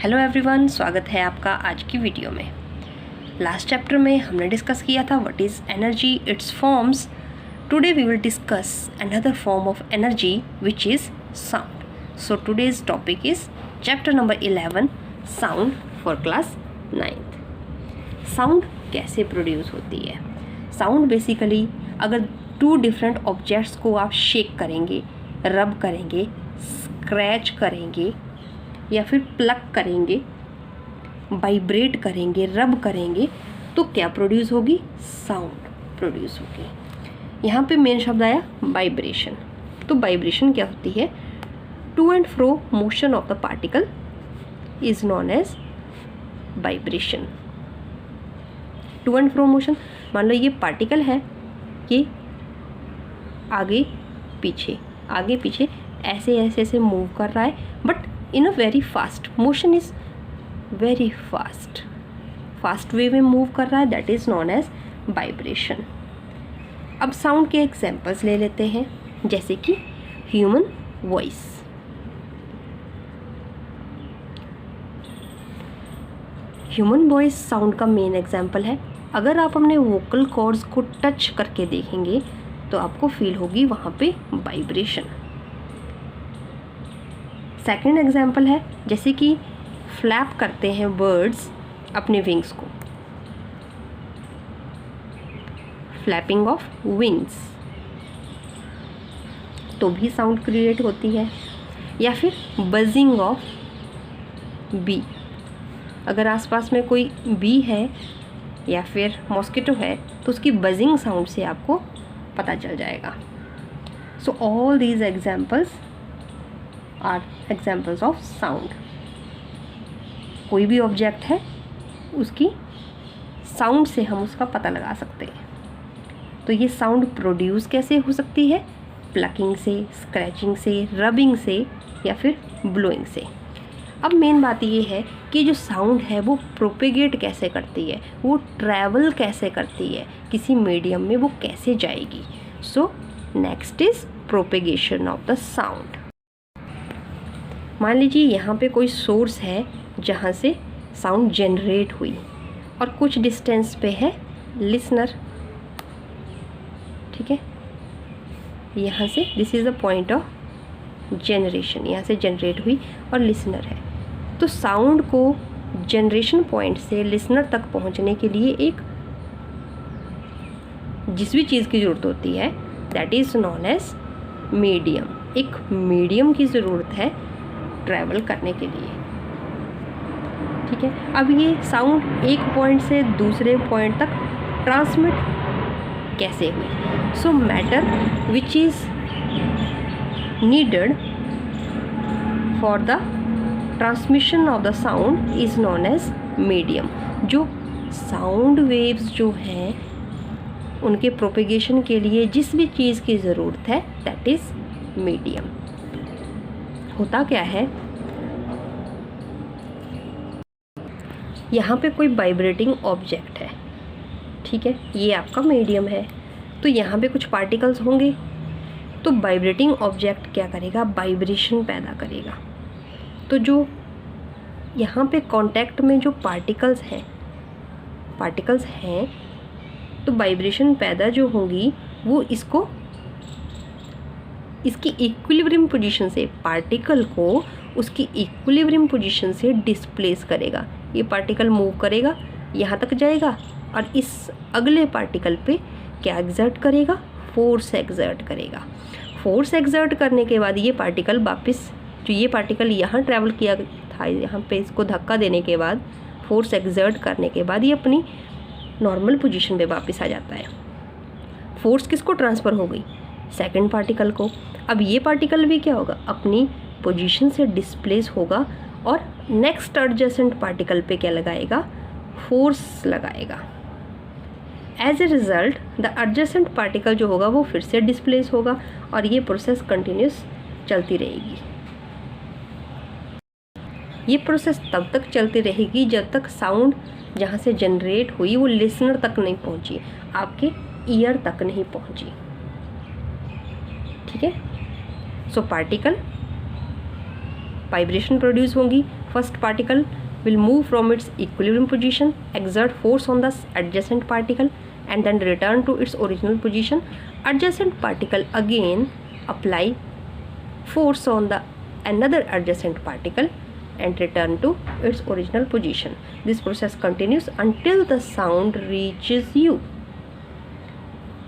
Hello everyone, स्वागत है आपका आज की वीडियो में। लास्ट चैप्टर में हमने डिस्कस किया था what is energy, its forms. Today we will discuss another form of energy which is sound. So today's topic is chapter number 11, sound for class 9th। Sound कैसे produce होती है? Sound basically अगर two different objects को आप shake करेंगे, रब करेंगे, scratch करेंगे या फिर प्लग करेंगे, वाइब्रेट करेंगे, रब करेंगे, तो क्या प्रोड्यूस होगी? साउंड प्रोड्यूस होगी। यहाँ पे मेन शब्द आया वाइब्रेशन। तो वाइब्रेशन क्या होती है? To and fro motion of the particle is known as vibration. To and fro motion, मान लो ये पार्टिकल है, ये आगे पीछे ऐसे ऐसे मूव कर रहा है, but in a very fast motion is very fast वे में मूव कर रहा है, that is known as vibration। अब साउंड के एग्जांपल्स ले लेते हैं, जैसे कि human voice. Human voice sound का मेन एग्जांपल है। अगर आप अपने वोकल कॉर्ड्स को टच करके देखेंगे तो आपको फील होगी वहाँ पे वाइब्रेशन। सेकेंड एग्जाम्पल है, जैसे कि फ्लैप करते हैं बर्ड्स अपने विंग्स को, फ्लैपिंग ऑफ विंग्स, तो भी साउंड क्रिएट होती है। या फिर बजिंग ऑफ बी, अगर आसपास में कोई बी है या फिर मॉस्किटो है तो उसकी बजिंग साउंड से आपको पता चल जाएगा। So all these examples are examples of sound. कोई भी ऑब्जेक्ट है, उसकी साउंड से हम उसका पता लगा सकते हैं। तो ये साउंड प्रोड्यूस कैसे हो सकती है? प्लकिंग से, स्क्रैचिंग से, रबिंग से या फिर ब्लोइंग से। अब मेन बात ये है कि जो साउंड है वो प्रोपेगेट कैसे करती है, वो ट्रैवल कैसे करती है, किसी मीडियम में वो कैसे जाएगी। So next is propagation of the sound. मान लीजिए यहाँ पे कोई सोर्स है जहाँ से साउंड जनरेट हुई और कुछ डिस्टेंस पे है लिसनर, ठीक है। यहाँ से this is the point of generation, यहाँ से जनरेट हुई और लिसनर है। तो साउंड को जनरेशन पॉइंट से लिसनर तक पहुँचने के लिए एक जिस भी चीज़ की ज़रूरत होती है that is known as medium. एक मीडियम की ज़रूरत है ट्रैवल करने के लिए, ठीक है। अब ये साउंड एक पॉइंट से दूसरे पॉइंट तक ट्रांसमिट कैसे हुई? So matter which is needed for the transmission of the sound is known as medium. जो साउंड वेव्स जो हैं उनके प्रोपेगेशन के लिए जिस भी चीज़ की ज़रूरत है दैट इज़ मीडियम। होता क्या है, यहाँ पे कोई वाइब्रेटिंग ऑब्जेक्ट है, ठीक है, ये आपका मीडियम है। तो यहाँ पे कुछ पार्टिकल्स होंगे, तो वाइब्रेटिंग ऑब्जेक्ट क्या करेगा? वाइब्रेशन पैदा करेगा। तो जो यहाँ पे कांटेक्ट में जो पार्टिकल्स हैं तो वाइब्रेशन पैदा जो होंगी वो इसकी इक्विलिब्रियम पोजीशन से, पार्टिकल को उसकी इक्विलिब्रियम पोजीशन से डिस्प्लेस करेगा। ये पार्टिकल मूव करेगा, यहाँ तक जाएगा और इस अगले पार्टिकल पे क्या एग्जर्ट करेगा? फोर्स एग्जर्ट करेगा। फोर्स एग्जर्ट करने के बाद ये पार्टिकल वापस, जो ये पार्टिकल यहाँ ट्रैवल किया था, यहाँ पे इसको धक्का देने के बाद, फोर्स एग्जर्ट करने के बाद ये अपनी नॉर्मल पोजीशन पे वापस आ जाता है। फोर्स किसको ट्रांसफ़र हो गई? सेकंड पार्टिकल को। अब ये पार्टिकल भी क्या होगा? अपनी पोजीशन से डिस्प्लेस होगा और नेक्स्ट एडजेसेंट पार्टिकल पे क्या लगाएगा? फोर्स लगाएगा। As a result the adjacent particle जो होगा वो फिर से डिस्प्लेस होगा और ये प्रोसेस कंटिन्यूस चलती रहेगी। ये प्रोसेस तब तक चलती रहेगी जब तक साउंड जहाँ से जनरेट हुई वो लिसनर तक नहीं पहुँची, आपके ईयर तक नहीं पहुँची, ठीक है। सो पार्टिकल वाइब्रेशन प्रोड्यूस होंगी, first particle will move from its equilibrium position, exert force on the adjacent particle and then return to its original position. Adjacent particle again apply force on the another adjacent particle and return to its original position. This process continues until the sound reaches you.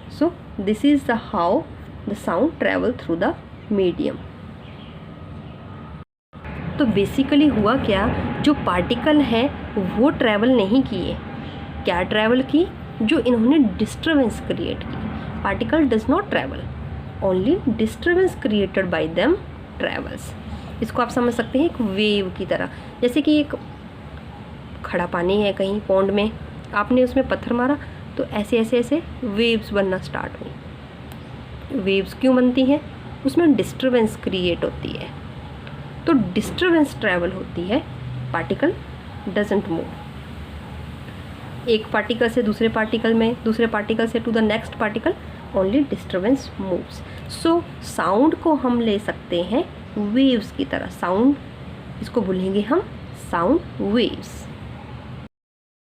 So this is the how the sound travel through the medium. तो basically हुआ क्या, जो particle है वो travel नहीं किए, क्या travel की, जो इन्होंने डिस्टर्बेंस क्रिएट की. Particle does not travel, only disturbance created by them travels. इसको आप समझ सकते हैं एक वेव की तरह. जैसे कि एक खड़ा पानी है कहीं पॉन्ड में, आपने उसमें पत्थर मारा तो ऐसे ऐसे ऐसे वेव्स बनना स्टार्ट हुई. वेव्स क्यों बनती हैं, उसमें डिस्टर्बेंस क्रिएट होती है. तो डिस्टर्बेंस ट्रैवल होती है, पार्टिकल डजंट मूव. एक पार्टिकल से दूसरे पार्टिकल में, दूसरे पार्टिकल से to the next particle, only disturbance moves. So sound को हम ले सकते हैं वेव्स की तरह. साउंड इसको बोलेंगे हम साउंड वेव्स.